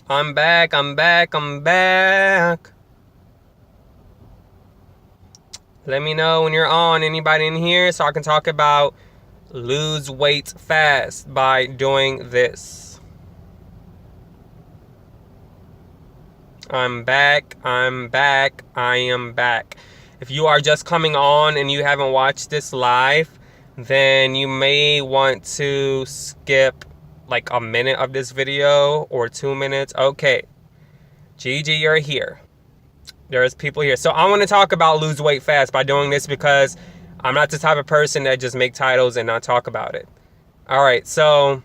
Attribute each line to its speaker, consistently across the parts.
Speaker 1: I'm back, I'm back, I'm back. Let me know when you're on, anybody in here, so I can talk about lose weight fast by doing this. I'm back, I'm back, I am back. If you are just coming on and you haven't watched this live, then you may want to skip like a minute of this video or 2 minutes. Okay, Gigi, you're here. There's people here. So I want to talk about lose weight fast by doing this because I'm not the type of person that just make titles and not talk about it. All right, so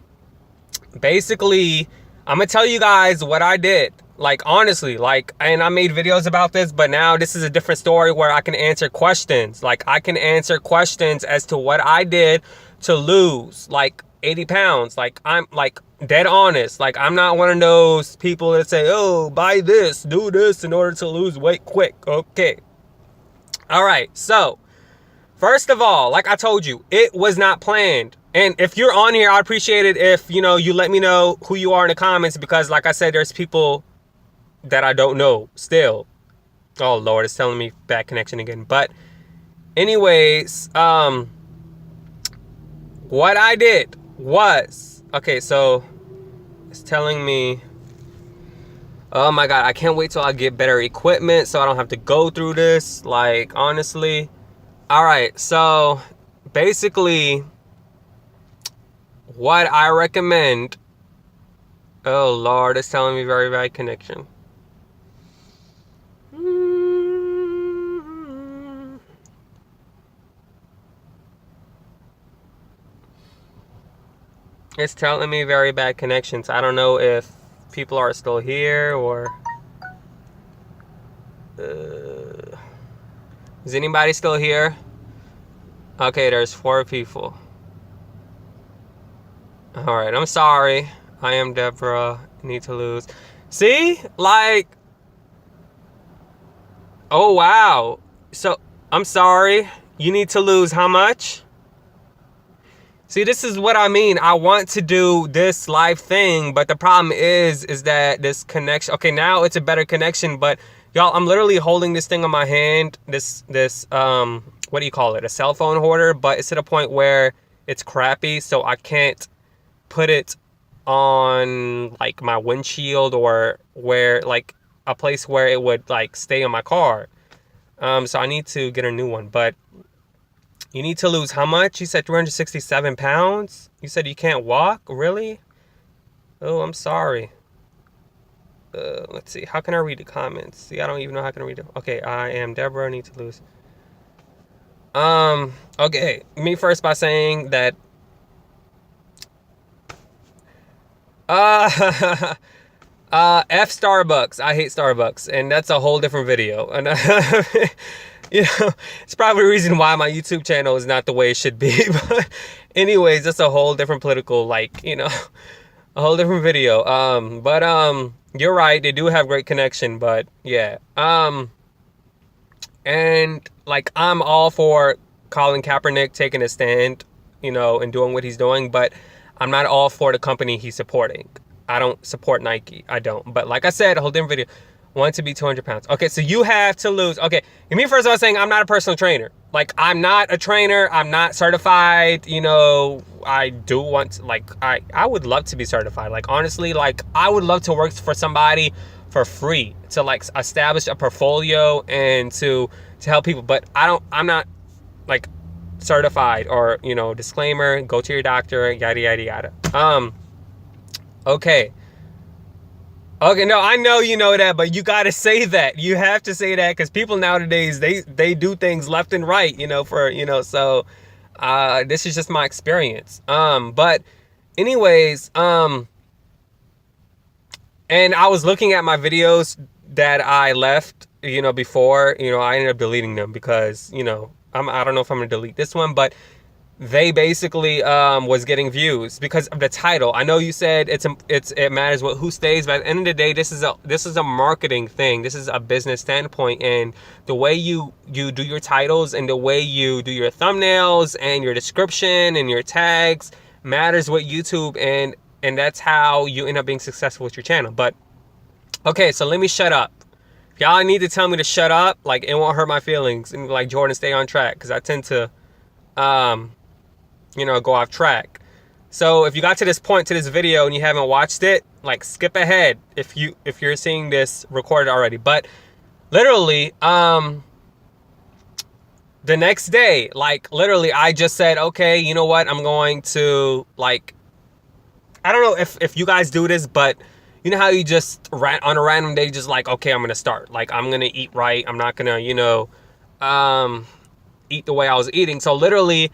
Speaker 1: basically, I'm going to tell you guys what I did. Like, honestly, and I made videos about this, but now this is a different story where I can answer questions. Like, I can answer questions as to what I did to lose, 80 pounds. Like, I'm, dead honest. Like, I'm not one of those people that say, oh, buy this, do this in order to lose weight quick. Okay. All right, so first of all, like I told you, it was not planned. And if you're on here, I'd appreciate it if, you let me know who you are in the comments, because like I said, there's people that I don't know still. Oh Lord, it's telling me bad connection again. But anyways, what I did was, okay, so it's telling me, oh my God, I can't wait till I get better equipment so I don't have to go through this. Like, honestly. All right, so basically what I recommend, oh Lord, it's telling me very bad connection. It's telling me very bad connections. I don't know if people are still here or... is anybody still here? Okay, there's 4 people. Alright, I'm sorry. I am Deborah. Need to lose. See? Like... oh, wow. So, I'm sorry. You need to lose how much? See, this is what I mean. I want to do this live thing, but the problem is that this connection... okay, now it's a better connection, but y'all, I'm literally holding this thing on my hand. This, what do you call it? A cell phone holder, but it's to the point where it's crappy, so I can't put it on, like, my windshield or where, like, a place where it would, like, stay in my car. So I need to get a new one, but... you need to lose how much? You said 367 pounds? You said you can't walk? Really? Oh, I'm sorry. Let's see. How can I read the comments? See, I don't even know how I can read them. Okay, I am Deborah. I need to lose. Okay. Me first by saying that... F Starbucks. I hate Starbucks. And that's a whole different video. And... it's probably the reason why my YouTube channel is not the way it should be. But anyways, that's a whole different political, a whole different video. But you're right. They do have great connection, but yeah. And like, I'm all for Colin Kaepernick taking a stand, and doing what he's doing, but I'm not all for the company he's supporting. I don't support Nike. I don't. But like I said, a whole different video. Want to be 200 pounds. Okay, so you have to lose. Okay, me first of all saying I'm not a personal trainer. Like, I'm not a trainer. I'm not certified. I do want to, I would love to be certified. Like, honestly, I would love to work for somebody for free to, establish a portfolio and to help people. But I'm not, certified or, disclaimer, go to your doctor, yada, yada, yada. Okay. Okay, no, I know you know that, but you gotta say that. You have to say that because people nowadays, they do things left and right, so this is just my experience. But anyways, and I was looking at my videos that I left, before, I ended up deleting them because, I don't know if I'm gonna delete this one, but they basically was getting views because of the title. I know you said it matters who stays, but at the end of the day, this is a marketing thing. This is a business standpoint, and the way you do your titles and the way you do your thumbnails and your description and your tags matters with YouTube, and that's how you end up being successful with your channel. But Okay, so let me shut up. If y'all need to tell me to shut up, like, it won't hurt my feelings. And like, Jordan, stay on track. Because I tend to, um, go off track. So if you got to this point to this video and you haven't watched it, like, skip ahead if you're seeing this recorded already. But literally, the next day, like, literally, I just said, okay, you know what? I'm going to, like, I don't know if you guys do this, but you know how you just on a random day, just like, okay, I'm going to start. Like, I'm going to eat right. I'm not going to, eat the way I was eating. So literally,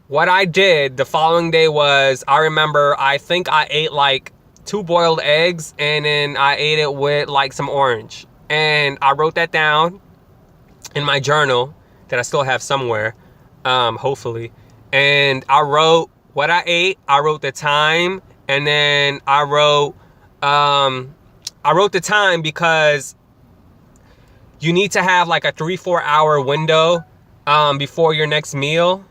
Speaker 1: what I did the following day was, I remember, I think I ate like 2 boiled eggs, and then I ate it with like some orange. And I wrote that down in my journal that I still have somewhere, hopefully. And I wrote what I ate, I wrote the time, and then I wrote the time because you need to have like a 3-4 hour window before your next meal.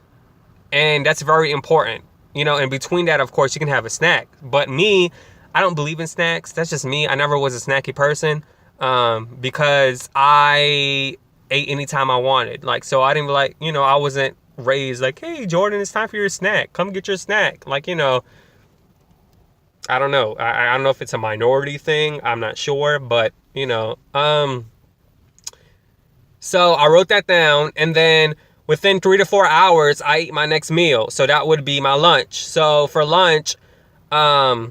Speaker 1: And that's very important. In between that, of course, you can have a snack. But me, I don't believe in snacks. That's just me. I never was a snacky person because I ate anytime I wanted. Like, so I didn't I wasn't raised like, hey, Jordan, it's time for your snack. Come get your snack. Like, I don't know. I don't know if it's a minority thing. I'm not sure. But, so I wrote that down, and then within 3 to 4 hours, I eat my next meal. So that would be my lunch. So for lunch, I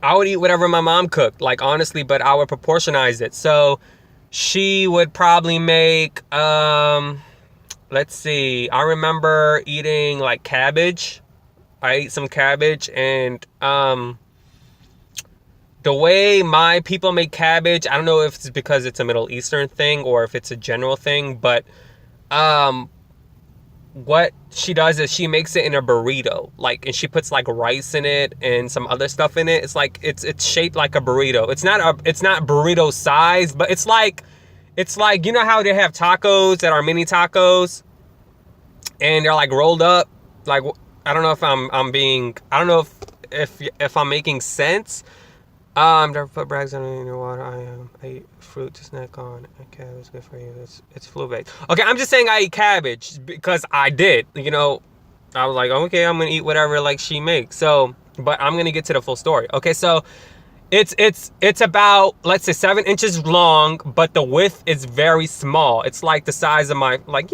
Speaker 1: would eat whatever my mom cooked, like, honestly, but I would proportionize it. So she would probably make, let's see, I remember eating like cabbage. I ate some cabbage, and the way my people make cabbage, I don't know if it's because it's a Middle Eastern thing or if it's a general thing, but what she does is she makes it in a burrito, like, and she puts like rice in it and some other stuff in it. It's like it's shaped like a burrito. It's not burrito size, but it's like you know how they have tacos that are mini tacos and they're like rolled up. Like, I don't know if I don't know if I'm making sense. Never put Bragg's in your water. I eat fruit to snack on. Okay, it's good for you. It's flu-based. Okay, I'm just saying I eat cabbage because I did. I was like, okay, I'm gonna eat whatever like she makes. So, but I'm gonna get to the full story. Okay, so it's about, let's say, 7 inches long, but the width is very small. It's like the size of my like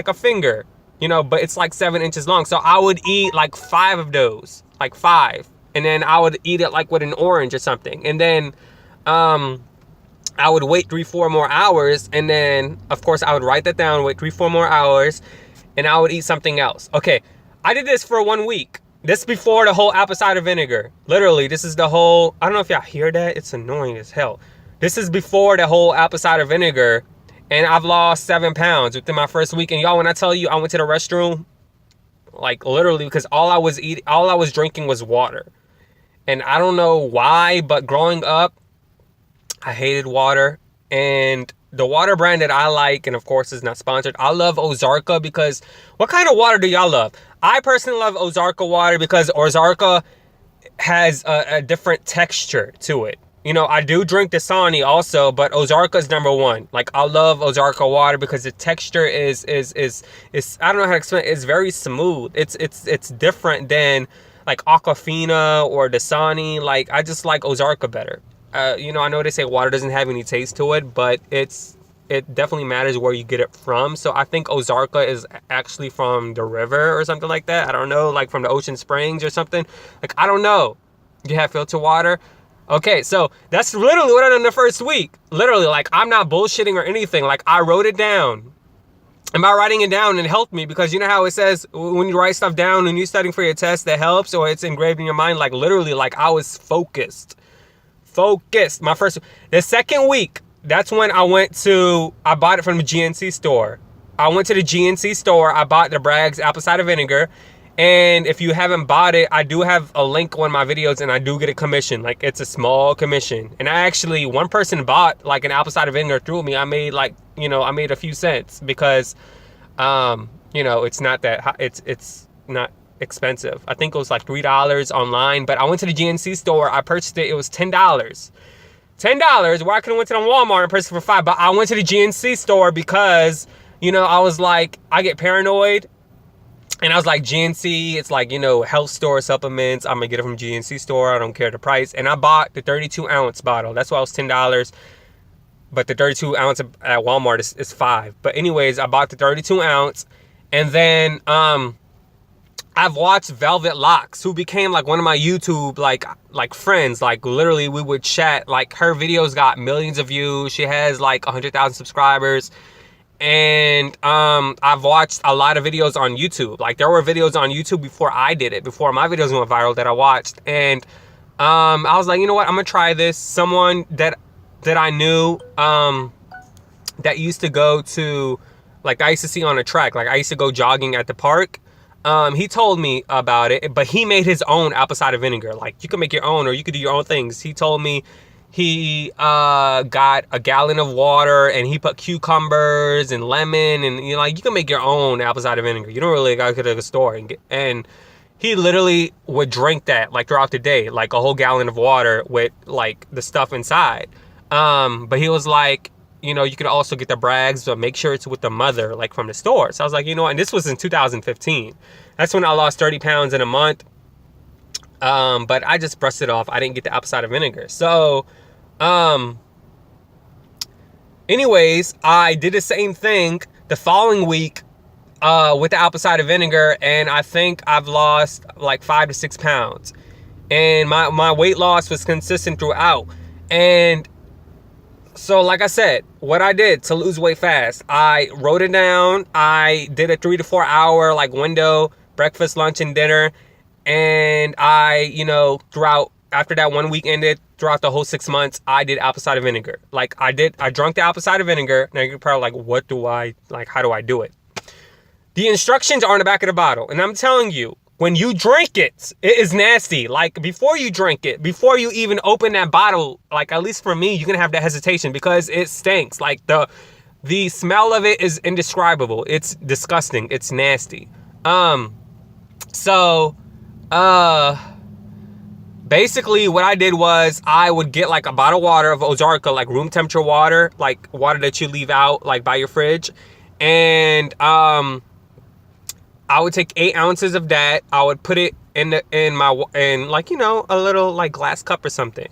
Speaker 1: a finger. But it's like 7 inches long. So I would eat like 5 of those, like 5. And then I would eat it like with an orange or something. And then I would wait 3-4 more hours. And then, of course, I would write that down, wait 3-4 more hours. And I would eat something else. Okay, I did this for 1 week. This before the whole apple cider vinegar. Literally, this is the whole, I don't know if y'all hear that. It's annoying as hell. This is before the whole apple cider vinegar. And I've lost 7 pounds within my first week. And y'all, when I tell you I went to the restroom, like literally, because all I was drinking was water. And I don't know why, but growing up, I hated water. And the water brand that I like, and of course it's not sponsored, I love Ozarka because what kind of water do y'all love? I personally love Ozarka water because Ozarka has a different texture to it. I do drink Dasani also, but Ozarka is number 1. Like, I love Ozarka water because the texture is I don't know how to explain it. It's very smooth. It's different than like Aquafina or Dasani. Like, I just like Ozarka better. I know they say water doesn't have any taste to it, but it definitely matters where you get it from. So I think Ozarka is actually from the river or something like that. I don't know, like from the ocean springs or something. Like, I don't know. You have filtered water. Okay, so that's literally what I did in the first week. Literally, like, I'm not bullshitting or anything. Like, I wrote it down. And by writing it down, it helped me because you know how it says when you write stuff down when you're studying for your test, that helps, or it's engraved in your mind. Like, literally, like, I was focused. The second week, that's when I bought it from the GNC store. I went to the GNC store. I bought the Bragg's apple cider vinegar. And if you haven't bought it, I do have a link on my videos, and I do get a commission. Like, it's a small commission. And one person bought like an apple cider vinegar through me. I made I made a few cents because, it's not that, it's not expensive. I think it was like $3 online, but I went to the GNC store. I purchased it. It was $10. $10, where I could have went to the Walmart and purchased it for $5. But I went to the GNC store because, you know, I was like, I get paranoid. And I was like, GNC, it's like, you know, health store supplements. I'm going to get it from GNC store. I don't care the price. And I bought the 32-ounce bottle. That's why it was $10. But the 32-ounce at Walmart is $5. But anyways, I bought the 32-ounce. And then I've watched Velvet Locks, who became like one of my YouTube like friends. Like literally we would chat. Like her videos got millions of views. She has like 100,000 subscribers. And I've watched a lot of videos on YouTube. Like there were videos on YouTube before I did it, before my videos went viral, that I watched. And I was like, you know what, I'm gonna try this. Someone that I knew that used to go to, like I used to see on a track, like I used to go jogging at the park. He told me about it, but he made his own apple cider vinegar. Like you can make your own, or you could do your own things. He told me he got a gallon of water and he put cucumbers and lemon, and you know, like you can make your own apple cider vinegar. You don't really gotta go to the store and get, and he literally would drink that like throughout the day, like a whole gallon of water with like the stuff inside. But he was like, you know, you could also get the Bragg's, but make sure it's with the mother, like from the store. So I was like, you know what? And this was in 2015. That's when I lost 30 pounds in a month. But I just brushed it off. I didn't get the apple cider vinegar. So, anyways, I did the same thing the following week, with the apple cider vinegar. And I think I've lost like 5 to 6 pounds. And my weight loss was consistent throughout. And so like I said, what I did to lose weight fast, I wrote it down. I did a 3 to 4 hour like window, breakfast, lunch, and dinner. And I, you know, throughout, after that 1 week ended, throughout the whole 6 months, I did apple cider vinegar. Like I drank the apple cider vinegar. Now you're probably like, how do I do it? The instructions are on the back of the bottle. And I'm telling you, when you drink it, it is nasty. Like before you drink it, before you even open that bottle, like at least for me, you're gonna have that hesitation because it stinks. Like the smell of it is indescribable. It's disgusting. It's nasty. Basically what I did was I would get like a bottle of water of Ozarka, like room temperature water, like water that you leave out like by your fridge. And I would take 8 ounces of that. I would put it in like, you know, a little like glass cup or something.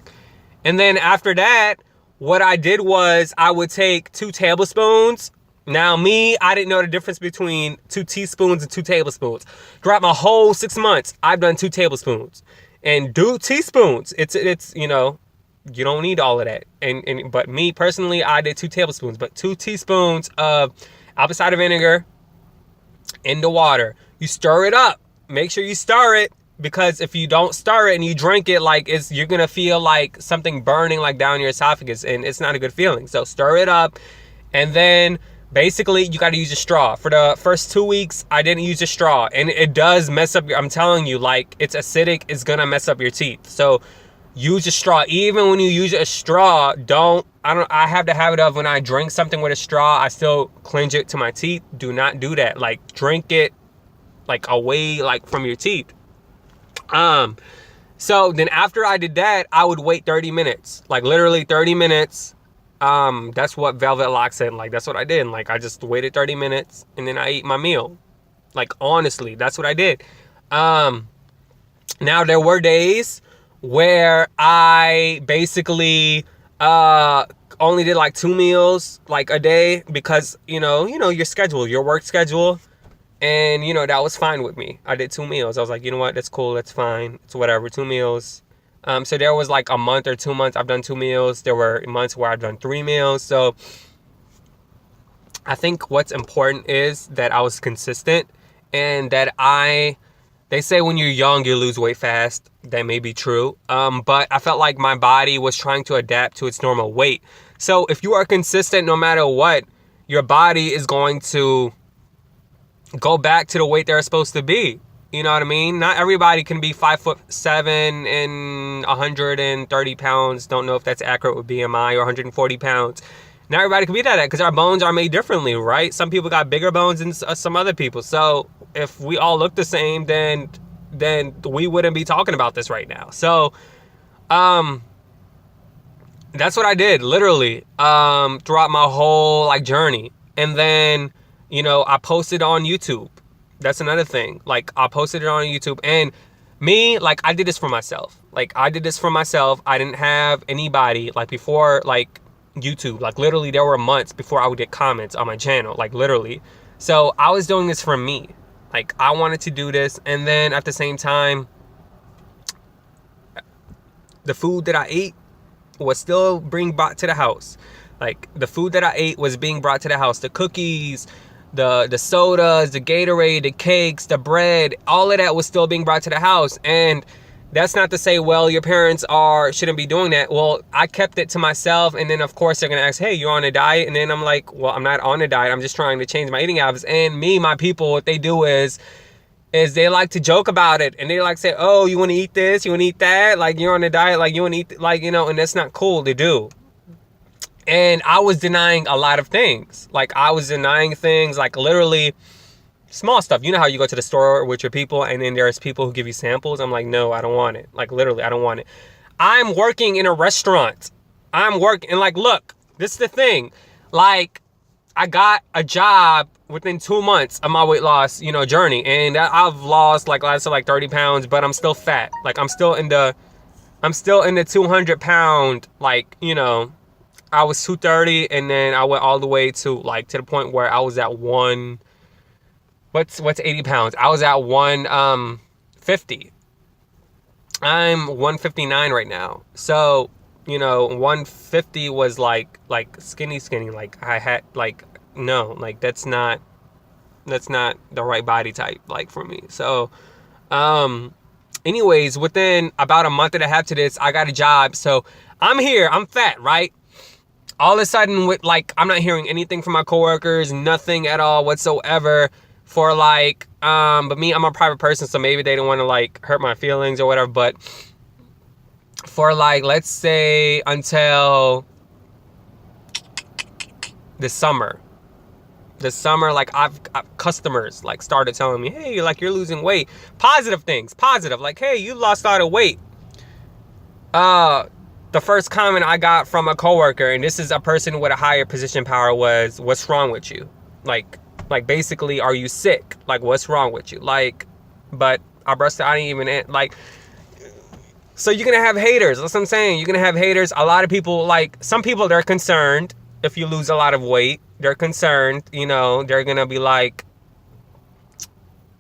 Speaker 1: And then after that, what I did was I would take 2 tablespoons. Now me, I didn't know the difference between 2 teaspoons and 2 tablespoons. Throughout my whole 6 months, I've done 2 tablespoons. And do teaspoons. It's you know, you don't need all of that. But me personally, I did 2 tablespoons. But 2 teaspoons of apple cider vinegar in the water. You stir it up. Make sure you stir it, because if you don't stir it and you drink it, like you're gonna feel like something burning like down your esophagus, and it's not a good feeling. So stir it up, and then basically you got to use a straw. For the first 2 weeks, I didn't use a straw, and it does mess up I'm telling you, like it's acidic, it's gonna mess up your teeth. So use a straw. Even when you use a straw, I have the habit of when I drink something with a straw, I still clench it to my teeth. Do not do that. Like drink it like away like from your teeth. So then after I did that, I would wait 30 minutes, like literally 30 minutes. That's what Velvet Lock said. Like that's what I did. Like I just waited 30 minutes and then I ate my meal. Like honestly, that's what I did. Now there were days where I basically only did like 2 meals like a day, because you know your schedule, your work schedule, and you know that was fine with me. I did 2 meals. I was like, you know what, that's cool, that's fine, it's whatever, 2 meals. So there was like a month or 2 months I've done 2 meals. There were months where I've done 3 meals. So I think what's important is that I was consistent, and that they say when you're young, you lose weight fast. That may be true. But I felt like my body was trying to adapt to its normal weight. So if you are consistent, no matter what, your body is going to go back to the weight they're supposed to be. You know what I mean? Not everybody can be 5'7" and 130 pounds. Don't know if that's accurate with BMI, or 140 pounds. Not everybody can be that, because our bones are made differently, right? Some people got bigger bones than some other people. So if we all look the same, then we wouldn't be talking about this right now. So that's what I did, literally, throughout my whole like journey. And then, you know, I posted on YouTube. That's another thing. Like, I posted it on YouTube. And me, like, I did this for myself. Like, I did this for myself. I didn't have anybody, like, before, like, YouTube. Like, literally, there were months before I would get comments on my channel. Like, literally. So, I was doing this for me. Like, I wanted to do this. And then, at the same time, the food that I ate was still being brought to the house. Like, the food that I ate was being brought to the house. The cookies, the sodas, the Gatorade, the cakes, the bread, all of that was still being brought to the house. And that's not to say, well, your parents shouldn't be doing that. Well, I kept it to myself. And then, of course, they're going to ask, hey, you're on a diet? And then I'm like, well, I'm not on a diet. I'm just trying to change my eating habits. And my people, what they do is they like to joke about it. And they like say, oh, you want to eat this? You want to eat that? Like, you're on a diet? Like, you want to eat, like, you know, and that's not cool to do. And I was denying a lot of things. Like, I was denying things, like, literally small stuff. You know how you go to the store with your people and then there's people who give you samples? I'm like, no, I don't want it. Like, literally, I don't want it. I'm working in a restaurant. I'm working, and like, look, this is the thing. Like, I got a job within 2 months of my weight loss, you know, journey. And I've lost, like, I said, like 30 pounds, but I'm still fat. Like, I'm still in the 200 pound, like, you know, I was 230, and then I went all the way to, like, to the point where I was at what's 80 pounds? I was at 150. I'm 159 right now. So, you know, 150 was like skinny. Like, I had, like, no, like, that's not the right body type, like, for me. So, anyways, within about a month and a half to this, I got a job. So I'm here, I'm fat, right? All of a sudden, with, like, I'm not hearing anything from my coworkers, nothing at all whatsoever for, like, but me, I'm a private person, so maybe they don't want to, like, hurt my feelings or whatever, but for, like, let's say until the summer, like, I've customers, like, started telling me, hey, like, you're losing weight. Positive things, positive, like, hey, you lost a lot of weight. The first comment I got from a coworker, and this is a person with a higher position power, was, what's wrong with you? Like basically, are you sick? Like, what's wrong with you? Like, but I didn't even, like, so you're going to have haters. That's what I'm saying. You're going to have haters. A lot of people, like, some people, they're concerned if you lose a lot of weight. They're concerned, you know, they're going to be like,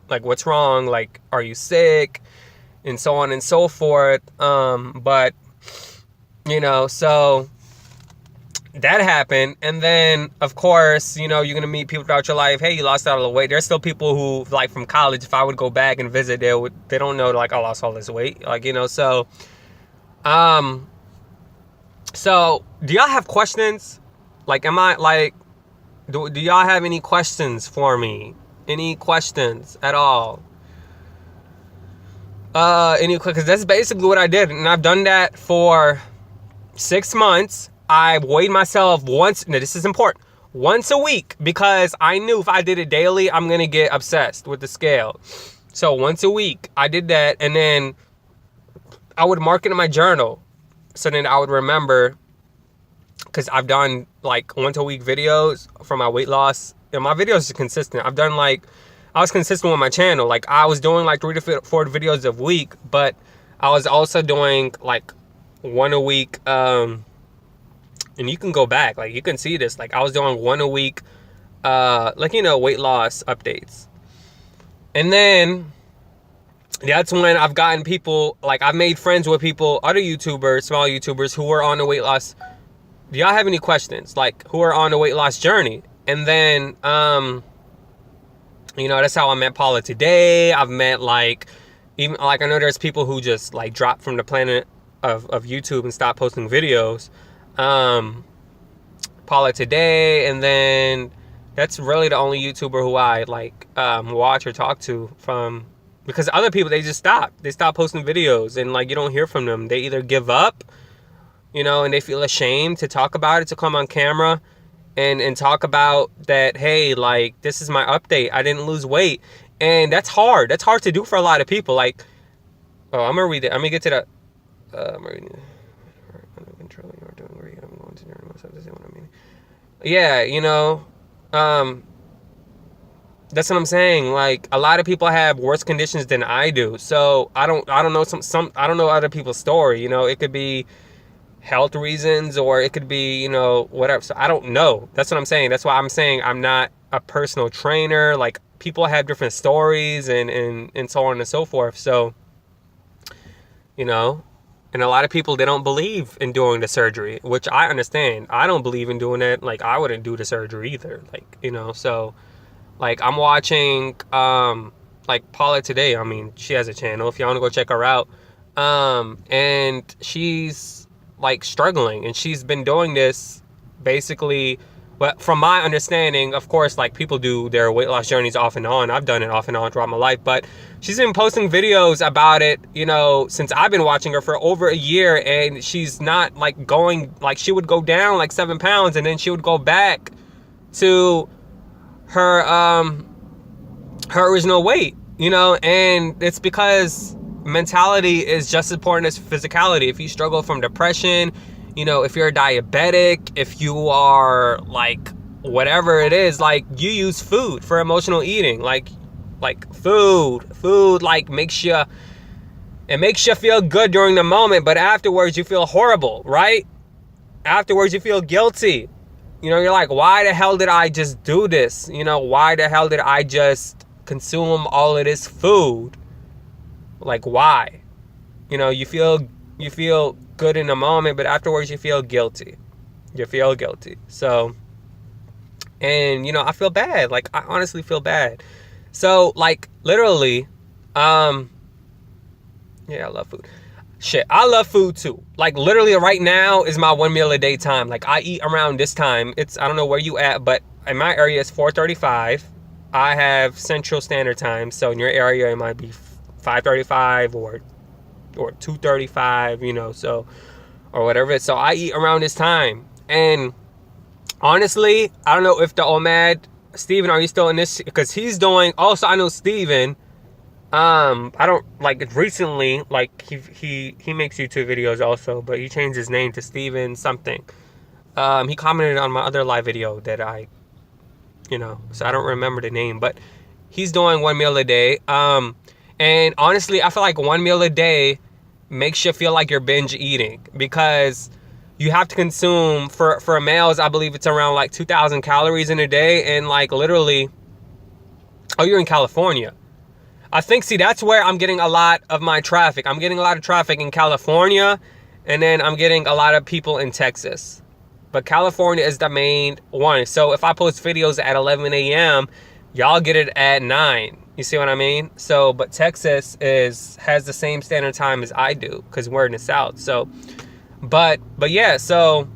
Speaker 1: what's wrong? Like, are you sick? And so on and so forth. But, you know, so that happened. And then, of course, you know, you're going to meet people throughout your life. Hey, you lost all the weight. There's still people who, like, from college, if I would go back and visit, they don't know, like, I lost all this weight. Like, you know, so, so do y'all have questions? Like, am I, like, do y'all have any questions for me? Any questions at all? Because that's basically what I did. And I've done that for 6 months. I weighed myself once. Now, this is important. Once a week, because I knew if I did it daily, I'm going to get obsessed with the scale. So once a week, I did that. And then I would mark it in my journal. So then I would remember, because I've done, like, once a week videos for my weight loss. And my videos are consistent. I was consistent with my channel. Like, I was doing, like, 3 to 4 videos a week. But I was also doing, like, 1 a week, and you can go back, like, you can see this, like, I was doing 1 a week, like, you know, weight loss updates. And then that's when I've gotten people, like, I've made friends with people, other YouTubers, small YouTubers, who were on the weight loss. Do y'all have any questions? Like, who are on the weight loss journey? And then, you know, that's how I met Paula Today. I've met, like, even, like, I know there's people who just, like, dropped from the planet of YouTube and stopped posting videos. Paula Today, and then that's really the only YouTuber who I, like, watch or talk to from, because other people, they stop posting videos, and, like, you don't hear from them. They either give up, you know, and they feel ashamed to talk about it, to come on camera and talk about that, hey, like, this is my update, I didn't lose weight. And that's hard. That's hard to do for a lot of people. Like, oh, I'm gonna read it. I'm gonna get to the. I'm reading. I'm controlling or doing great. I'm going to learn myself to say what I mean. Yeah, that's what I'm saying. Like, a lot of people have worse conditions than I do. So I don't know I don't know other people's story. It could be health reasons, or it could be, whatever. So I don't know. That's what I'm saying. That's why I'm saying I'm not a personal trainer. Like, people have different stories and so on and so forth. So, and a lot of people, they don't believe in doing the surgery, which I understand. I don't believe in doing it. Like, I wouldn't do the surgery either. Like, so like, I'm watching, like, Paula Today. I mean, she has a channel if you want to go check her out. And she's like struggling, and she's been doing this basically. But from my understanding, of course, like, people do their weight loss journeys off and on. I've done it off and on throughout my life, but she's been posting videos about it, since I've been watching her for over a year, and she's not like going, like, she would go down like 7 pounds, and then she would go back to her original weight, and it's because mentality is just as important as physicality. If you struggle from depression, if you're a diabetic, if you are like whatever it is, like, you use food for emotional eating, like food like makes you feel good during the moment, but afterwards you feel horrible, right? Afterwards you feel guilty. You're like, why the hell did I just do this? Why the hell did I just consume all of this food? Like, why? You feel good in the moment, but afterwards you feel guilty. So, and I feel bad. Like, I honestly feel bad. So, like, literally, yeah, I love food. Shit, I love food too. Like, literally right now is my 1 meal a day time. Like, I eat around this time. I don't know where you at, but in my area it's 4:35. I have Central Standard Time, so in your area it might be 5:35 or 2:35, so, or whatever it is. So I eat around this time. And honestly, I don't know if the OMAD, Steven, are you still in this? Because he's doing, also I know Steven, I don't, like, recently, like, he makes YouTube videos also, but he changed his name to Steven something. He commented on my other live video that so I don't remember the name, but he's doing 1 meal a day. And honestly, I feel like 1 meal a day makes you feel like you're binge eating, because you have to consume, for males, I believe it's around like 2,000 calories in a day. And like, literally, oh, you're in California. I think, see, that's where I'm getting a lot of my traffic. I'm getting a lot of traffic in California, and then I'm getting a lot of people in Texas. But California is the main one. So if I post videos at 11 a.m., y'all get it at 9. You see what I mean? So, but Texas has the same standard time as I do, because we're in the South. So, but yeah, so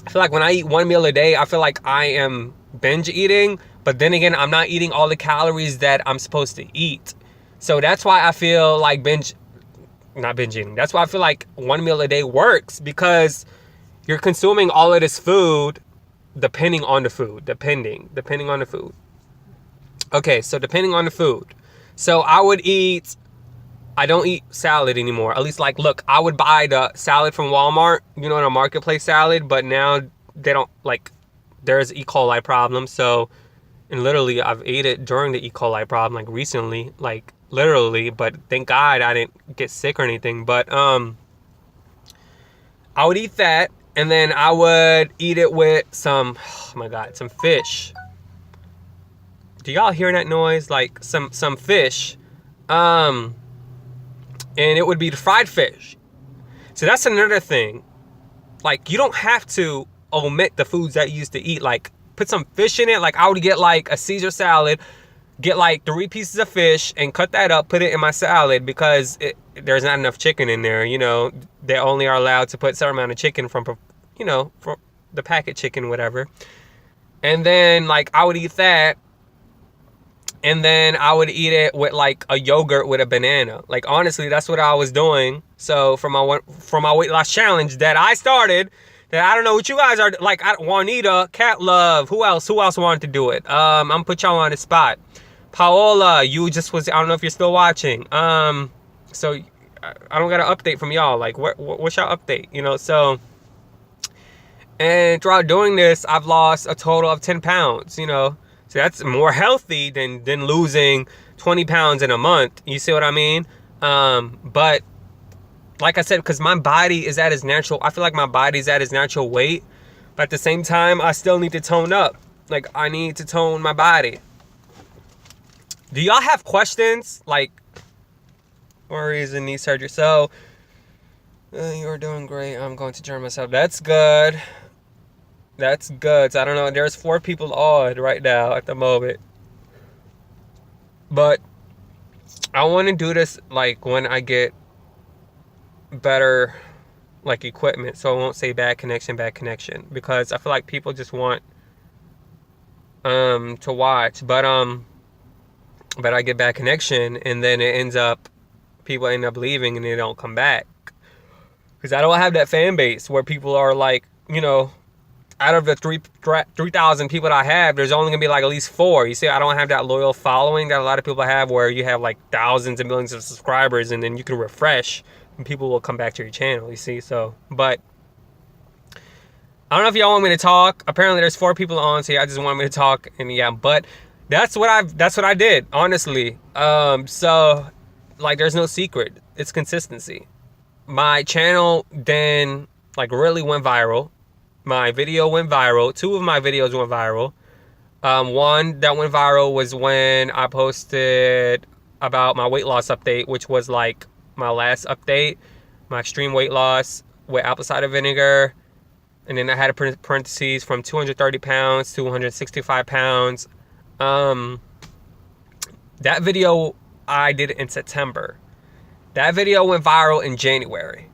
Speaker 1: I feel like when I eat 1 meal a day, I feel like I am binge eating. But then again, I'm not eating all the calories that I'm supposed to eat. So that's why I feel like not binge eating. That's why I feel like 1 meal a day works, because you're consuming all of this food depending on the food. Depending on the food. Okay, so depending on the food. So I don't eat salad anymore. At least, like, look, I would buy the salad from Walmart, the marketplace salad, but now they don't, like, there's E. coli problem. So, and literally I've ate it during the E. coli problem, like, recently, like, literally, but thank God I didn't get sick or anything. But I would eat that, and then I would eat it with some fish. Do y'all hear that noise? Like, some fish. And it would be the fried fish. So that's another thing. Like, you don't have to omit the foods that you used to eat. Like, put some fish in it. Like, I would get like a Caesar salad, get like 3 pieces of fish and cut that up, put it in my salad, because there's not enough chicken in there. They only are allowed to put a certain amount of chicken from the packet chicken, whatever. And then, like, I would eat that. And then I would eat it with like a yogurt with a banana. Like, honestly, that's what I was doing. So for my weight loss challenge that I started, that I don't know what you guys are like. Juanita, Cat Love, who else wanted to do it? I'm gonna put y'all on the spot. Paola, you just was, I don't know if you're still watching. So I don't got an update from y'all. Like, what's y'all update? You know, so, and throughout doing this, I've lost a total of 10 pounds, you know. So that's more healthy than losing 20 pounds in a month. You see what I mean? But like I said, because my body is at its natural, I feel like my body's at its natural weight. But at the same time, I still need to tone up. Like, I need to tone my body. Do y'all have questions? Like, worries and knee surgery. So, you're doing great. I'm going to join myself. That's good. That's good. So, I don't know. There's 4 people on right now at the moment. But I want to do this, like, when I get better, like, equipment. So, I won't say bad connection. Because I feel like people just want to watch. But I get bad connection, and then it ends up, people end up leaving and they don't come back. Because I don't have that fan base where people are like, you know, out of the 3,000 people that I have, there's only going to be like at least 4. You see, I don't have that loyal following that a lot of people have where you have like thousands and millions of subscribers and then you can refresh and people will come back to your channel, you see? So, but I don't know if y'all want me to talk. Apparently there's 4 people on, so I just want me to talk, and yeah, but that's what I did, honestly. So, like, there's no secret. It's consistency. My channel then, like, really went viral. My video went viral. 2 of my videos went viral. One that went viral was when I posted about my weight loss update, which was, like, my last update. My extreme weight loss with apple cider vinegar. And then I had a parentheses from 230 pounds to 165 pounds. That video I did in September. That video went viral in January.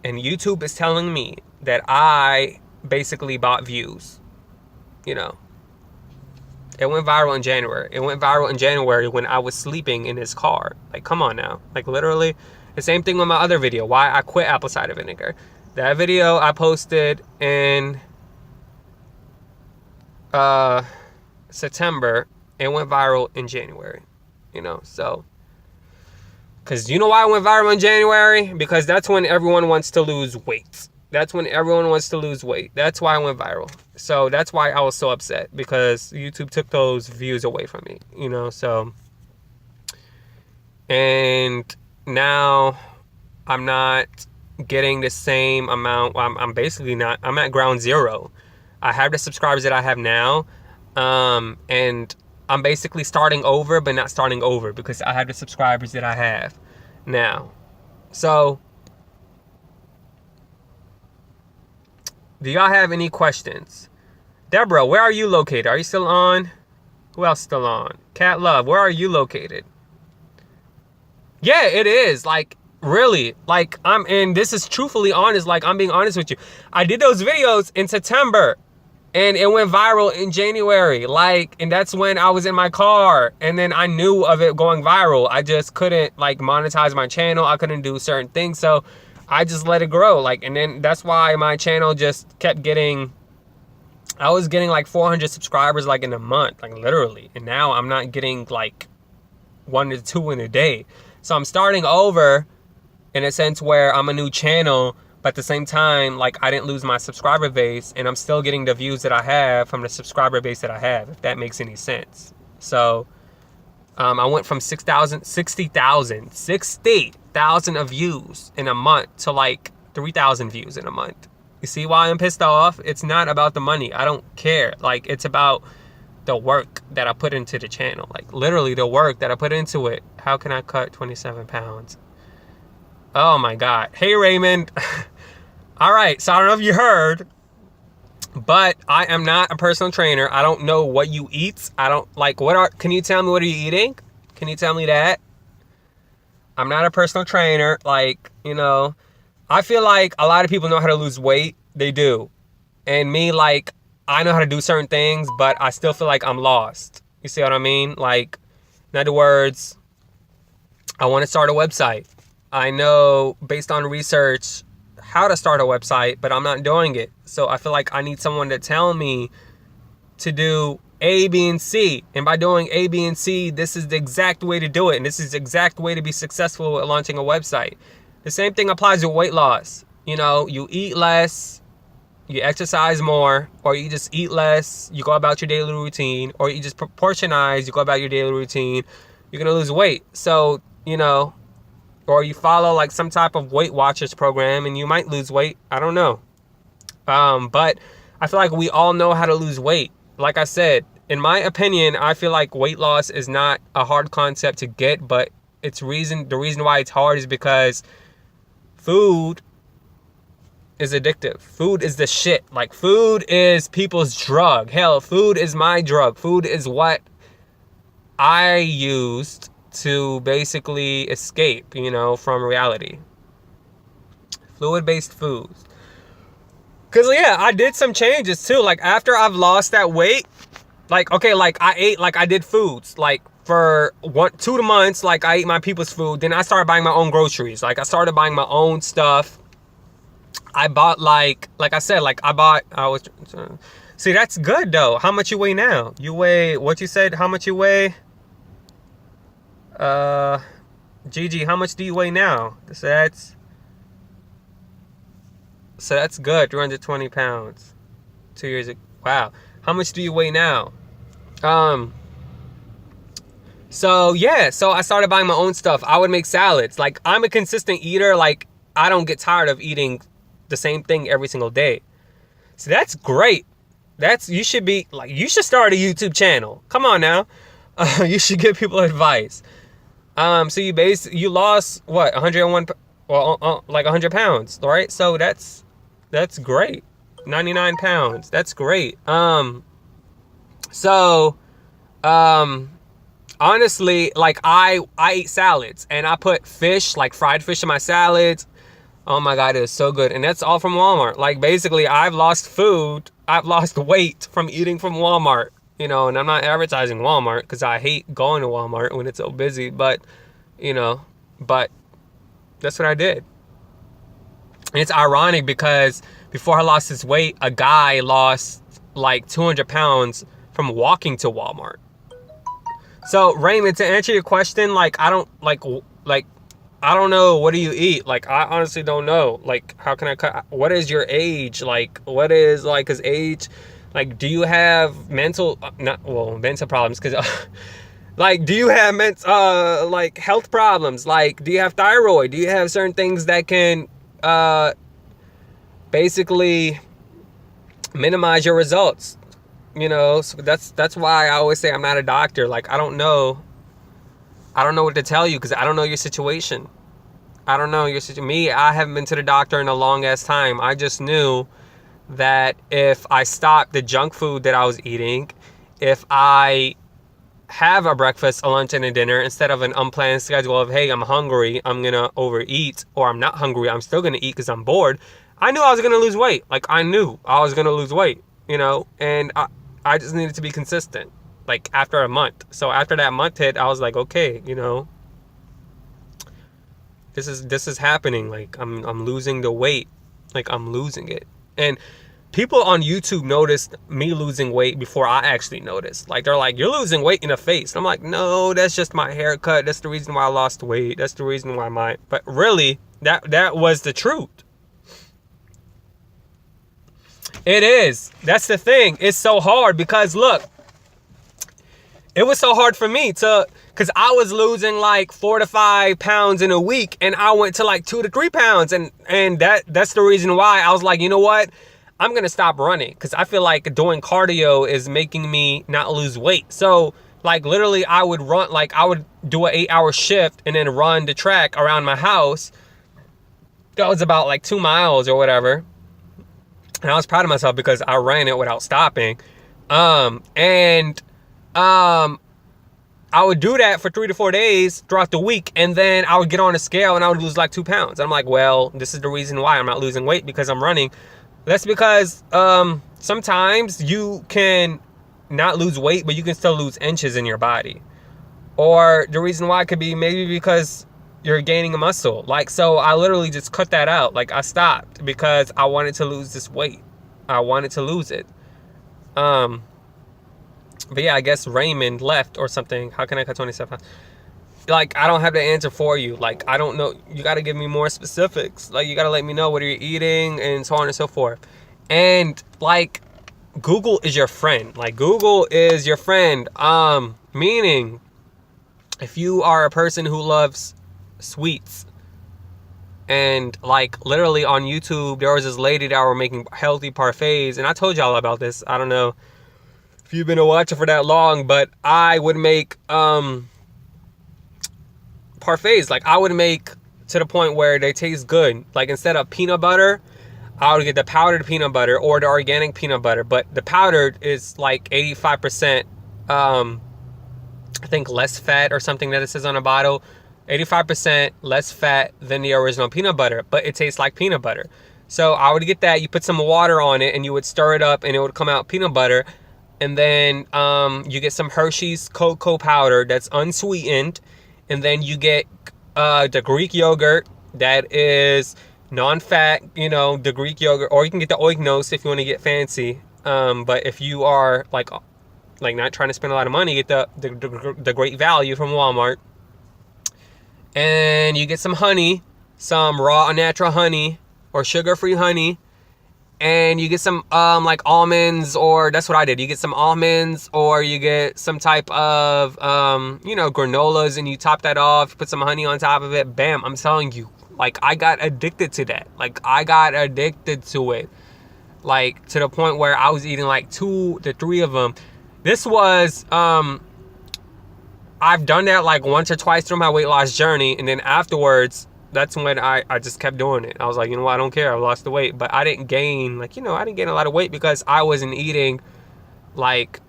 Speaker 1: And YouTube is telling me that I basically bought views. You know. It went viral in January. It went viral in January when I was sleeping in his car. Like, come on now. Like, literally. The same thing with my other video. Why I quit apple cider vinegar. That video I posted in September. It went viral in January. You know, so. Because you know why it went viral in January? Because that's when everyone wants to lose weight. That's when everyone wants to lose weight. That's why it went viral. So that's why I was so upset. Because YouTube took those views away from me. You know, so. And now I'm not getting the same amount. I'm basically not. I'm at ground zero. I have the subscribers that I have now. And I'm basically starting over, but not starting over because I have the subscribers that I have now. So, do y'all have any questions? Deborah, where are you located? Are you still on? Who else is still on? Cat Love, where are you located? Yeah, it is. Like, really. Like, and this is truthfully honest. Like, I'm being honest with you. I did those videos in September. And it went viral in January, like, and that's when I was in my car. And then I knew of it going viral. I just couldn't, like, monetize my channel. I couldn't do certain things. So I just let it grow. Like, and then that's why my channel just kept getting, I was getting like 400 subscribers, like, in a month, like, literally. And now I'm not getting, like, 1 to 2 in a day. So I'm starting over in a sense where I'm a new channel. But at the same time, like, I didn't lose my subscriber base, and I'm still getting the views that I have from the subscriber base that I have, if that makes any sense. So, I went from 60,000 of views in a month to, like, 3,000 views in a month. You see why I'm pissed off? It's not about the money. I don't care. Like, it's about the work that I put into the channel. Like, literally the work that I put into it. How can I cut 27 pounds? Oh, my God. Hey, Raymond. All right, so I don't know if you heard, but I am not a personal trainer. I don't know what you eat. I don't, like, can you tell me what are you eating? Can you tell me that? I'm not a personal trainer. Like, you know, I feel like a lot of people know how to lose weight. They do. And me, like, I know how to do certain things, but I still feel like I'm lost. You see what I mean? Like, in other words, I want to start a website. I know based on research how to start a website, but I'm not doing it. So I feel like I need someone to tell me to do A, B, and C. And by doing A, B, and C, this is the exact way to do it. And this is the exact way to be successful at launching a website. The same thing applies to weight loss. You know, you eat less, you exercise more, or you just eat less, you go about your daily routine, or you just proportionize, you go about your daily routine, you're going to lose weight. So, you know, or you follow like some type of Weight Watchers program and you might lose weight. I don't know. But I feel like we all know how to lose weight. Like I said, in my opinion, I feel like weight loss is not a hard concept to get, but the reason why it's hard is because food is addictive. Food is the shit. Like, food is people's drug. Hell, food is my drug. Food is what I used to basically escape, you know, from reality. Fluid-based foods. Because, yeah, I did some changes, too. Like, after I've lost that weight, like, okay, like, I ate, like, I did foods. Like, for 2 months, like, I ate my people's food. Then I started buying my own groceries. Like, I started buying my own stuff. I bought, like I said, like, see, that's good, though. How much you weigh now? You weigh, what you said, how much you weigh? Gigi, how much do you weigh now? So that's good, 320 pounds. 2 years ago. Wow. How much do you weigh now? So yeah, so I started buying my own stuff. I would make salads. Like, I'm a consistent eater. Like, I don't get tired of eating the same thing every single day. So that's great. You should start a YouTube channel. Come on now. You should give people advice. So you lost what, 101, like 100 pounds, right? So that's great. 99 pounds. That's great. Honestly, like, I eat salads and I put fish, like fried fish in my salads. Oh my God, it is so good. And that's all from Walmart. Like, basically, I've lost weight from eating from Walmart. You know, and I'm not advertising Walmart because I hate going to Walmart when it's so busy. But, you know, that's what I did. And it's ironic because before I lost this weight, a guy lost like 200 pounds from walking to Walmart. So, Raymond, to answer your question, like, I don't know. What do you eat? Like, I honestly don't know. Like, how can I cut? What is your age? Like, what is, like, his age? Like, do you have mental problems? Because, like, do you have like, health problems? Like, do you have thyroid? Do you have certain things that can, basically minimize your results? You know, so that's why I always say I'm not a doctor. Like, I don't know what to tell you because I don't know your situation. I don't know your situation. Me, I haven't been to the doctor in a long ass time. I just knew that if I stopped the junk food that I was eating, if I have a breakfast, a lunch, and a dinner instead of an unplanned schedule of, hey, I'm hungry, I'm gonna overeat, or I'm not hungry, I'm still gonna eat because I'm bored, I knew I was gonna lose weight. Like, I knew I was gonna lose weight, you know, and I just needed to be consistent, like, after a month. So after that month hit, I was like, okay, you know, this is happening. Like, I'm losing the weight. Like, I'm losing it. And people on YouTube noticed me losing weight before I actually noticed. Like, they're like, you're losing weight in the face. And I'm like, no, that's just my haircut. That's the reason why I lost weight. That's the reason why but really, that was the truth. It is. That's the thing. It's so hard because, look, it was so hard for me because I was losing like 4 to 5 pounds in a week, and I went to like 2 to 3 pounds, and that's the reason why I was like, you know what, I'm gonna stop running because I feel like doing cardio is making me not lose weight. So, like, literally, I would run, like, I would do an 8-hour shift and then run the track around my house. That was about like 2 miles or whatever, and I was proud of myself because I ran it without stopping. I would do that for 3 to 4 days throughout the week, and then I would get on a scale and I would lose like 2 pounds. I'm like, well, this is the reason why I'm not losing weight, because I'm running. That's because sometimes you can not lose weight, but you can still lose inches in your body. Or the reason why could be maybe because you're gaining a muscle. Like, so I literally just cut that out. Like, I stopped because I wanted to lose this weight. I wanted to lose it. But yeah, I guess Raymond left or something. How can I cut 27 pounds? Like, I don't have the answer for you. Like, I don't know. You got to give me more specifics. Like, you got to let me know what you're eating and so on and so forth. And like, Google is your friend. Like, Google is your friend. Meaning, if you are a person who loves sweets, and like literally on YouTube, there was this lady that were making healthy parfaits, and I told y'all about this. I don't know if you've been a watcher for that long, but I would make parfaits. Like, I would make to the point where they taste good. Like, instead of peanut butter, I would get the powdered peanut butter or the organic peanut butter. But the powdered is like 85%, I think, less fat or something that it says on the bottle. 85% less fat than the original peanut butter, but it tastes like peanut butter. So I would get that. You put some water on it and you would stir it up and it would come out peanut butter. And then you get some Hershey's cocoa powder that's unsweetened. And then you get the Greek yogurt that is non-fat, you know, the Greek yogurt. Or you can get the Oikos if you want to get fancy. But if you are like not trying to spend a lot of money, get the Great Value from Walmart. And you get some honey, some raw natural honey or sugar-free honey. And you get some like almonds, or that's what I did. You get some almonds, or you get some type of you know, granolas, and you top that off, put some honey on top of it. Bam, I'm telling you, like, I got addicted to that. Like, I got addicted to it, like, to the point where I was eating like 2 to 3 of them. This was I've done that like once or twice through my weight loss journey, and then afterwards, that's when I just kept doing it. I was like, you know what, I don't care, I lost the weight. But I didn't gain, like, you know, I didn't gain a lot of weight because I wasn't eating like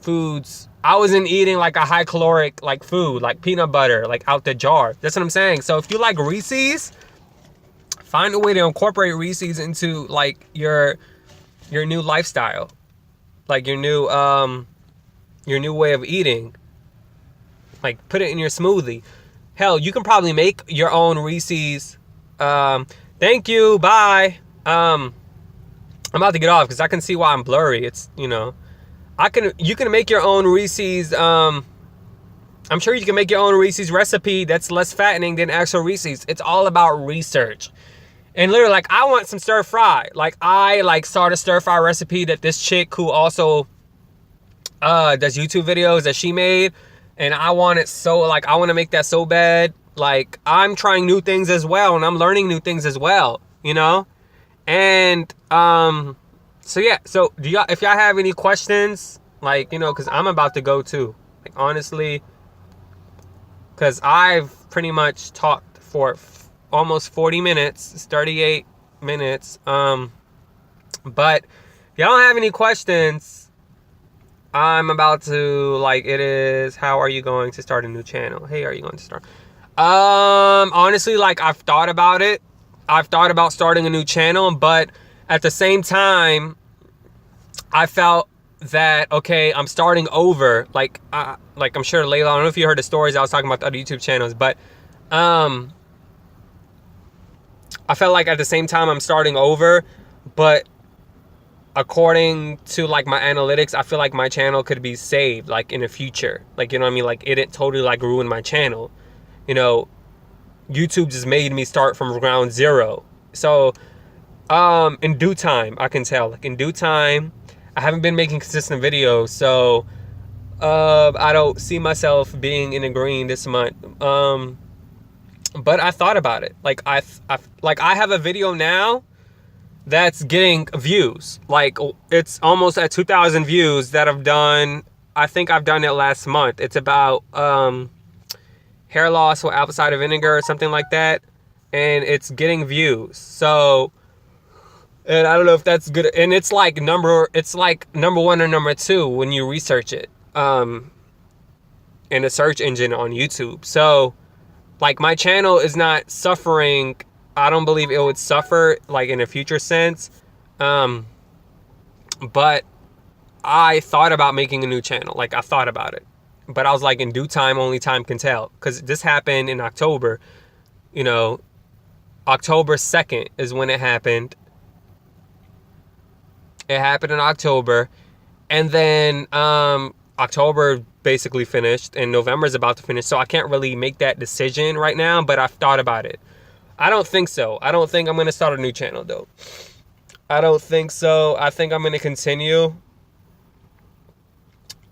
Speaker 1: foods. I wasn't eating like a high caloric like food, like peanut butter, like out the jar. That's what I'm saying. So if you like Reese's, find a way to incorporate Reese's into like your new lifestyle, like your new way of eating. Like, put it in your smoothie. Hell, you can probably make your own Reese's. Thank you. Bye. I'm about to get off because I can see why I'm blurry. It's, you know, you can make your own Reese's. I'm sure you can make your own Reese's recipe that's less fattening than actual Reese's. It's all about research. And literally, like, I want some stir fry. Like, I like saw the stir fry recipe that this chick who also does YouTube videos that she made. And I want it so, like, I want to make that so bad. Like, I'm trying new things as well, and I'm learning new things as well, you know? And, so yeah, so if y'all have any questions, like, you know, because I'm about to go too. Like, honestly, because I've pretty much talked for almost 40 minutes, it's 38 minutes. But if y'all don't have any questions, I'm about to, like, it is, how are you going to start a new channel? Hey, are you going to start? Honestly, like, I've thought about it. I've thought about starting a new channel, but at the same time, I felt that, okay, I'm starting over. Like I'm sure Layla, I don't know if you heard the stories I was talking about the other YouTube channels, but, I felt like at the same time I'm starting over, but according to like my analytics, I feel like my channel could be saved like in the future. Like, you know what I mean? Like, it didn't totally like ruin my channel. You know, YouTube just made me start from ground zero. So, in due time, I can tell. Like, in due time, I haven't been making consistent videos, so I don't see myself being in the green this month. But I thought about it. Like, I have a video now that's getting views. Like, it's almost at 2,000 views that I've done. I think I've done it last month. It's about hair loss with apple cider vinegar or something like that, and it's getting views. So, and I don't know if that's good. And it's like number 1 or number 2 when you research it in a search engine on YouTube. So, like, my channel is not suffering. I don't believe it would suffer like in a future sense. But I thought about making a new channel. Like, I thought about it, but I was like, in due time, only time can tell. Cause this happened in October, you know, October 2nd is when it happened. It happened in October, And then October basically finished, and November is about to finish. So I can't really make that decision right now, but I've thought about it. I don't think so. I don't think I'm going to start a new channel, though. I don't think so. I think I'm going to continue.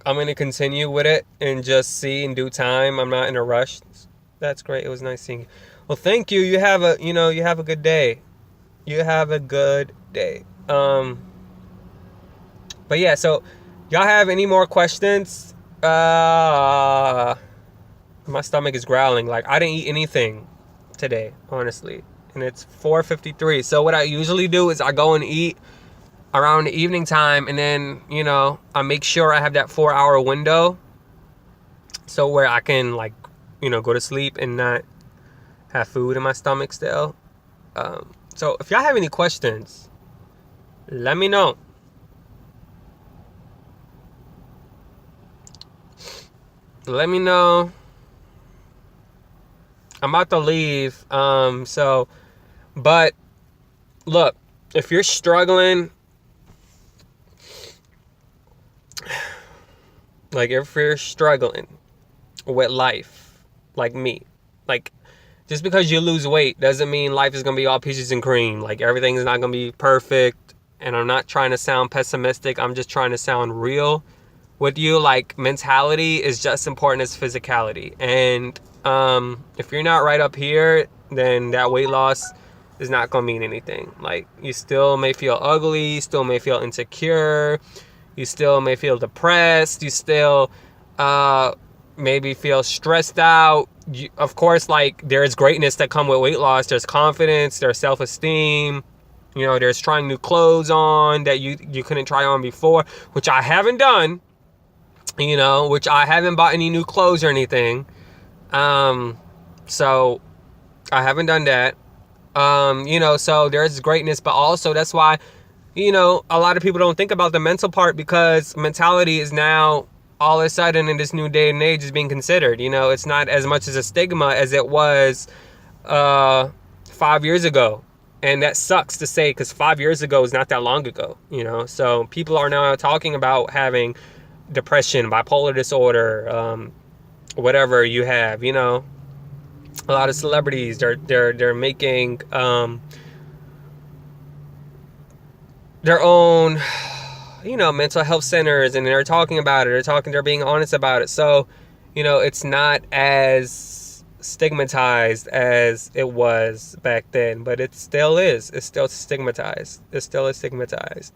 Speaker 1: I'm going to continue with it and just see in due time. I'm not in a rush. That's great. It was nice seeing you. Well, thank you. You have a good day. You have a good day. But yeah, so y'all have any more questions? My stomach is growling. Like, I didn't eat anything today, honestly. And it's 4:53. So what I usually do is I go and eat around the evening time, and then, I make sure I have that 4-hour window so where I can, like, go to sleep and not have food in my stomach still. So if y'all have any questions, let me know. Let me know. I'm about to leave. But look, if you're struggling, with life, like me, like, just because you lose weight doesn't mean life is going to be all peaches and cream. Like, everything is not going to be perfect. And I'm not trying to sound pessimistic. I'm just trying to sound real with you. Like, mentality is just important as physicality. And if you're not right up here, then that weight loss is not going to mean anything. Like, you still may feel ugly. You still may feel insecure. You still may feel depressed. You still maybe feel stressed out. Of course, like, there's greatness that come with weight loss. There's confidence. There's self-esteem. There's trying new clothes on that you couldn't try on before, which I haven't done. Which I haven't bought any new clothes or anything. So I haven't done that. So there's greatness, but also that's why, a lot of people don't think about the mental part, because mentality is now all of a sudden in this new day and age is being considered. It's not as much as a stigma as it was 5 years ago. And that sucks to say, because 5 years ago is not that long ago, So people are now talking about having depression, bipolar disorder, whatever you have, A lot of celebrities, they're making their own, mental health centers, and they're talking about it. They're being honest about it. So, it's not as stigmatized as it was back then, but it still is. It's still stigmatized. It still is stigmatized.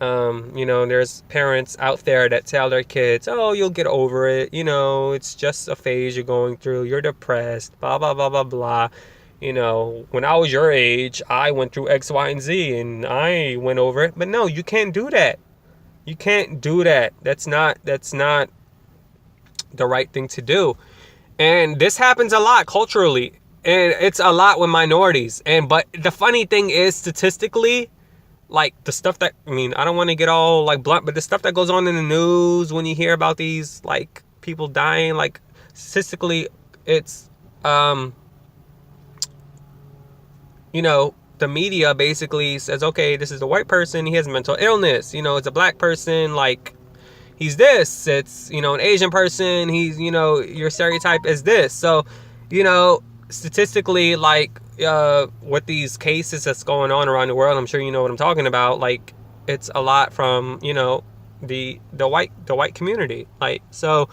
Speaker 1: There's parents out there that tell their kids, oh, you'll get over it. It's just a phase you're going through. You're depressed, blah, blah, blah, blah, blah. When I was your age, I went through X, Y, and Z, and I went over it. But no, you can't do that. You can't do that. That's not the right thing to do. And this happens a lot culturally, and it's a lot with minorities. But the funny thing is, statistically, like, the stuff that, I don't want to get all, like, blunt, but the stuff that goes on in the news when you hear about these, like, people dying, like, statistically, it's, the media basically says, okay, this is a white person, he has mental illness. It's a black person, like, he's this. It's, an Asian person, he's, your stereotype is this. So, statistically, like, with these cases that's going on around the world, I'm sure you know what I'm talking about. Like, it's a lot from, the white community. Like, so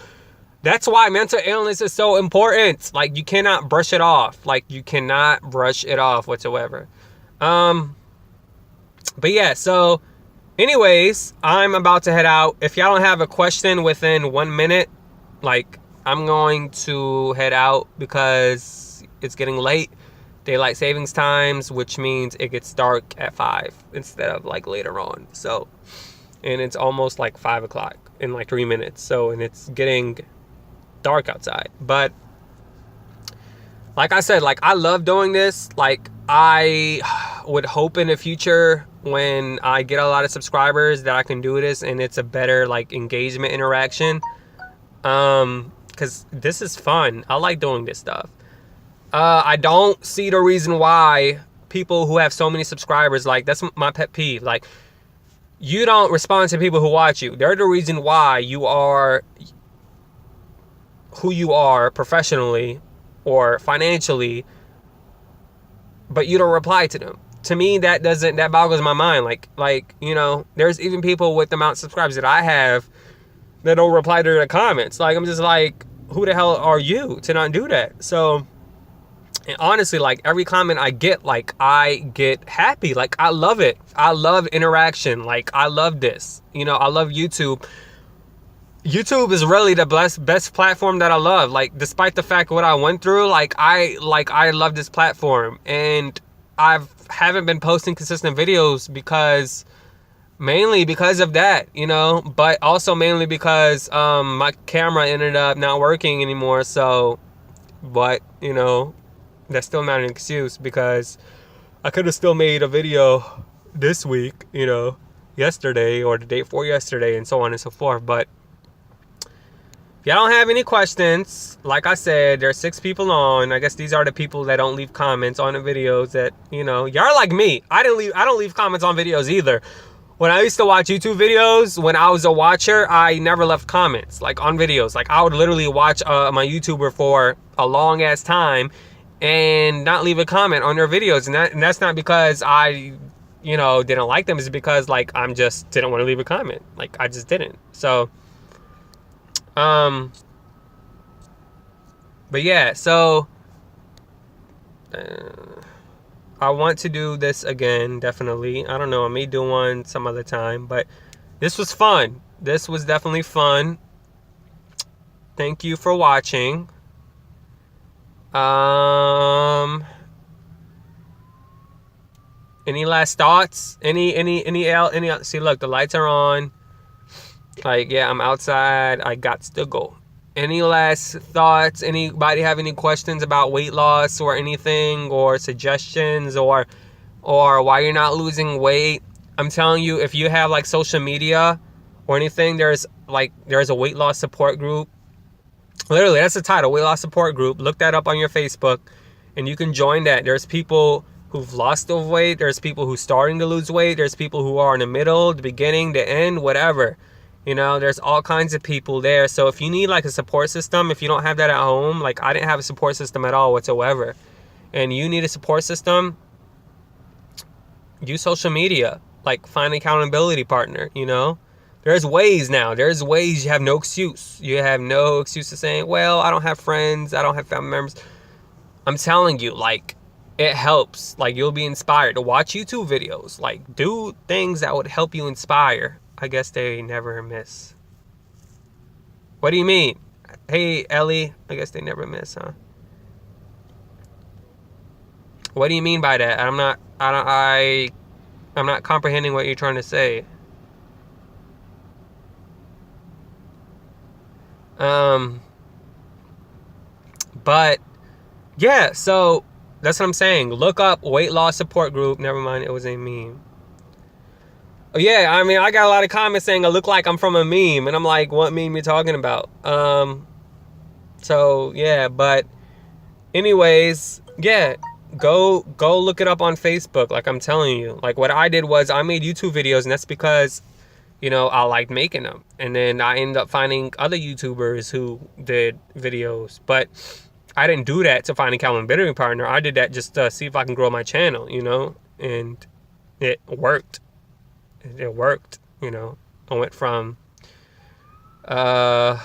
Speaker 1: that's why mental illness is so important. Like, you cannot brush it off. Like, you cannot brush it off whatsoever. But yeah, so anyways, I'm about to head out. If y'all don't have a question within 1 minute, like, I'm going to head out because it's getting late. Daylight savings times, which means it gets dark at 5 instead of, like, later on. So, and it's almost like 5 o'clock in like 3 minutes. So, and it's getting dark outside. But like I said, like, I love doing this. Like, I would hope in the future when I get a lot of subscribers that I can do this and it's a better, like, engagement interaction. Because this is fun. I like doing this stuff. I don't see the reason why people who have so many subscribers, like, that's my pet peeve. Like, you don't respond to people who watch you. They're the reason why you are who you are professionally or financially, but you don't reply to them. To me, that boggles my mind. Like, you know, there's even people with the amount of subscribers that I have that don't reply to the comments. Like, I'm just like, who the hell are you to not do that? So, and honestly, like, every comment I get, like, I get happy. Like, I love it. I love interaction. Like, I love this. You know, I love YouTube. YouTube is really the best platform that I love. Like, despite the fact what I went through, I love this platform. And haven't been posting consistent videos mainly because of that, you know, but also mainly because my camera ended up not working anymore. So, but, you know, that's still not an excuse, because I could have still made a video this week, you know, yesterday or the day before yesterday, and so on and so forth. But if y'all don't have any questions, like I said, there's 6 people on. I guess these are the people that don't leave comments on the videos that, you know, y'all like me. I don't leave comments on videos either. When I used to watch YouTube videos, when I was a watcher, I never left comments, like, on videos. Like, I would literally watch my YouTuber for a long ass time and not leave a comment on their videos. And that's not because I, you know, didn't like them. It's because, like, I'm just didn't want to leave a comment. Like, I just didn't. So, but yeah, so I want to do this again, definitely. I don't know, I may do one some other time, but this was fun. This was definitely fun. Thank you for watching. Any last thoughts? Any see, look, the lights are on. Like, yeah, I'm outside. I got to go. Any last thoughts? Anybody have any questions about weight loss or anything, or suggestions, or why you're not losing weight? I'm telling you, if you have like social media or anything, there's a weight loss support group. Literally, that's the title, weight loss support group. Look that up on your Facebook and you can join that. There's people who've lost the weight. There's people who's starting to lose weight. There's people who are in the middle, the beginning, the end, whatever. You know, there's all kinds of people there. So if you need like a support system, if you don't have that at home, like I didn't have a support system at all whatsoever, and you need a support system, use social media. Like, find an accountability partner, you know? There's ways now. There's ways. You have no excuse. You have no excuse to saying, well, I don't have friends. I don't have family members. I'm telling you, like, it helps. Like, you'll be inspired to watch YouTube videos. Like, do things that would help you inspire. I guess they never miss. What do you mean? Hey, Ellie. I guess they never miss, huh? What do you mean by that? I'm not comprehending what you're trying to say. But yeah, so that's what I'm saying. Look up weight loss support group. Never mind, it was a meme. Oh yeah, I mean, I got a lot of comments saying I look like I'm from a meme, and I'm like, what meme you talking about? So yeah, but anyways, yeah, go look it up on Facebook. Like I'm telling you, like what I did was I made YouTube videos, and that's because, you know, I liked making them. And then I ended up finding other YouTubers who did videos. But I didn't do that to find a accountability partner. I did that just to see if I can grow my channel, you know. And it worked. It worked, you know. I went from... my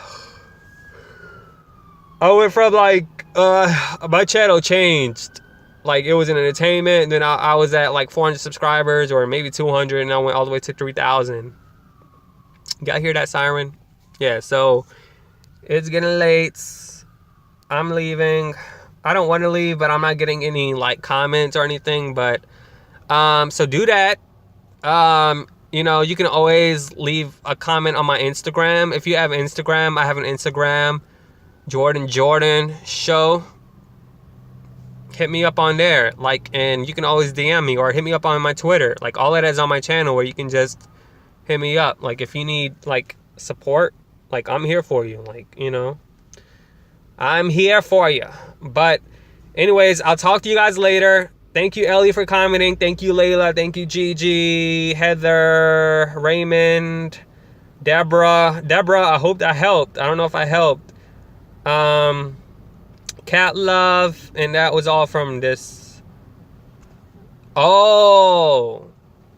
Speaker 1: channel changed. Like, it was an entertainment, and then I was at like 400 subscribers, or maybe 200, and I went all the way to 3,000. Got to hear that siren? Yeah, so it's getting late. I'm leaving. I don't want to leave, but I'm not getting any like comments or anything. But so do that. You know, you can always leave a comment on my Instagram. If you have Instagram, I have an Instagram, Jordan Show. Hit me up on there, like, and you can always DM me or hit me up on my Twitter. Like, all that is on my channel, where you can just hit me up. Like, if you need like support, like, I'm here for you. Like, you know, I'm here for you. But anyways, I'll talk to you guys later. Thank you, Ellie, for commenting. Thank you, Layla. Thank you, Gigi, Heather, Raymond, Deborah. Deborah, I hope that helped. I don't know if I helped. Cat Love, and that was all from this. Oh,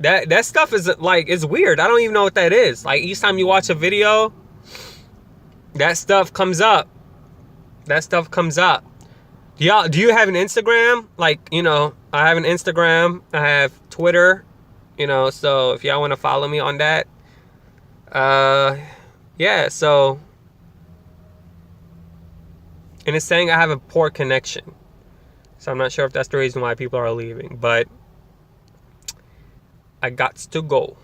Speaker 1: that stuff is like, it's weird. I don't even know what that is. Like, each time you watch a video, that stuff comes up. That stuff comes up. Do you have an Instagram? Like, you know, I have an Instagram. I have Twitter. You know, so if y'all want to follow me on that, yeah. So, and it's saying I have a poor connection. So I'm not sure if that's the reason why people are leaving, but I got to go.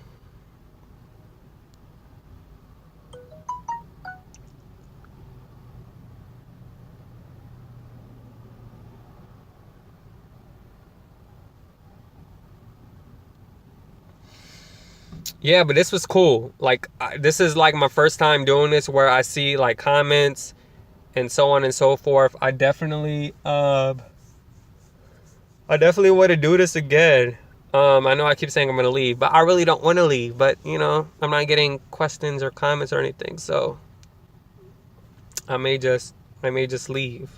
Speaker 1: Yeah, but this was cool. Like, this is like my first time doing this where I see like comments and so on and so forth. I definitely want to do this again. I know I keep saying I'm gonna leave, but I really don't want to leave. But you know, I'm not getting questions or comments or anything, so I may just leave.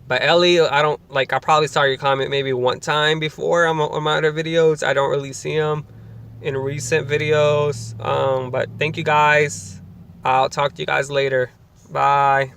Speaker 1: But Ellie, I probably saw your comment maybe one time before on my other videos. I don't really see them in recent videos. But thank you guys. I'll talk to you guys later. Bye.